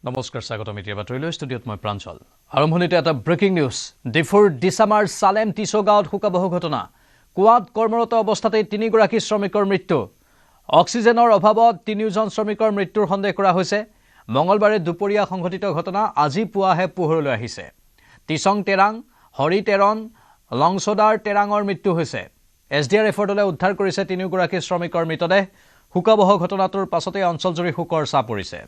নমস্কাৰ স্বাগতম এতিয়া বাতৰিলৈ ষ্টুডিঅ'ত মই প্ৰাঞ্জল আৰম্ভণিতে এটা ব্ৰেকিং নিউজ ডিফুৰ ডিসামাৰ সালেম টিছো গাঁৱত শোকাবহ ঘটনা কুৱাত কৰ্মৰত অৱস্থাতে তিনিগৰাকী শ্ৰমিকৰ মৃত্যু অক্সিজেনৰ অভাৱত তিনিজন শ্ৰমিকৰ মৃত্যুৰ সন্দেহ কৰা হৈছে মঙলবাৰে দুপৰীয়া সংঘটিত ঘটনা আজি পুৱাহে পোহৰলৈ আহিছে টিছং টেৰাং হৰি টেৰন লংছদাৰ টেৰাঙৰ মৃত্যু হৈছে এছডিআৰএফৰ দলে উদ্ধাৰ কৰিছে তিনিগৰাকী শ্ৰমিকৰ মৃতদেহ শোকাবহ ঘটনাটোৰ পাছতে অঞ্চলজুৰি শোকৰ ছাঁ পৰিছে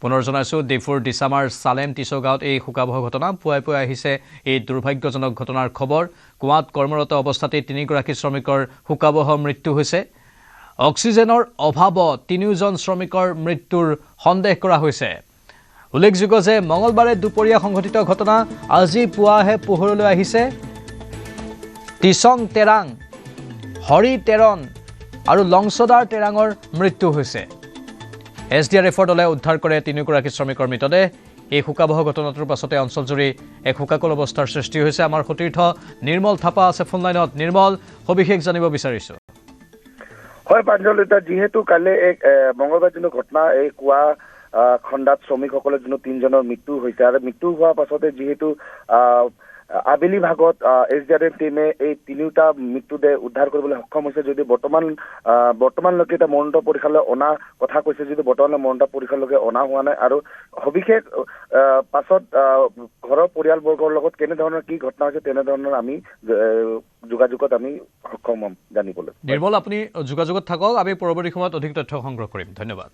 পুনৰ জনাইছো ডিফুৰ ডিসামাৰ সালেম টিছো গাঁৱত এই শোকাবহ ঘটনা পুৱাই আহিছে এই দুৰ্ভাগ্যজনক ঘটনাৰ খবৰ কুৱাত কৰ্মৰত অৱস্থাতে তিনিগৰাকী শ্ৰমিকৰ শোকাবহ মৃত্যু হৈছে অক্সিজেনৰ অভাৱত তিনিজন শ্ৰমিকৰ মৃত্যুৰ সন্দেহ কৰা হৈছে উল্লেখযোগ্য যে মঙলবাৰে দুপৰীয়া সংঘটিত ঘটনা আজি পুৱাহে পোহৰলৈ আহিছে টিছং টেৰাং হৰি টেৰন আৰু লংছদাৰ টেৰাঙৰ মৃত্যু হৈছে এছডিআৰএফৰ দলে উদ্ধাৰ কৰে তিনিগৰাকী শ্ৰমিকৰ মৃতদেহ এই শোকাবহ ঘটনাটোৰ পাছতে অঞ্চলজুৰি এক শোকাকুল অৱস্থাৰ সৃষ্টি হৈছে আমাৰ সতীৰ্থ নিৰ্মল থাপা আছে ফোনলাইনত নিৰ্মল সবিশেষ জানিব বিচাৰিছো হয় প্ৰাঞ্জল এটা যেহেতু কালি এক মঙ্গলবাৰ দিনৰ ঘটনা এই কুৱা খণ্ডাত শ্ৰমিকসকলৰ জন্য তিনিজনৰ মৃত্যু হৈছে আৰু মৃত্যু হোৱাৰ পাছতে যেহেতু আবেলি ভাগত এছডিআৰএফ টিমে এই তিনিটা মৃত্যুদেহ উদ্ধাৰ কৰিবলৈ সক্ষম হৈছে যদি বৰ্তমানলৈকে এটা মৰণোত্তৰ পৰীক্ষালৈ অনা কথা কৈছে যদি বৰ্তমানলৈ মৰণোত্তৰ পৰীক্ষালৈকে অনা হোৱা নাই আৰু সবিশেষ পাছত ঘৰৰ পৰিয়ালবৰ্গৰ লগত কেনেধৰণৰ কি ঘটনা হৈছে তেনেধৰণৰ আমি যোগাযোগত আমি সক্ষম হ'ম জানিবলৈ নিৰ্মল আপুনি যোগাযোগত থাকক আমি পৰৱৰ্তী সময়ত অধিক তথ্য সংগ্ৰহ কৰিম ধন্যবাদ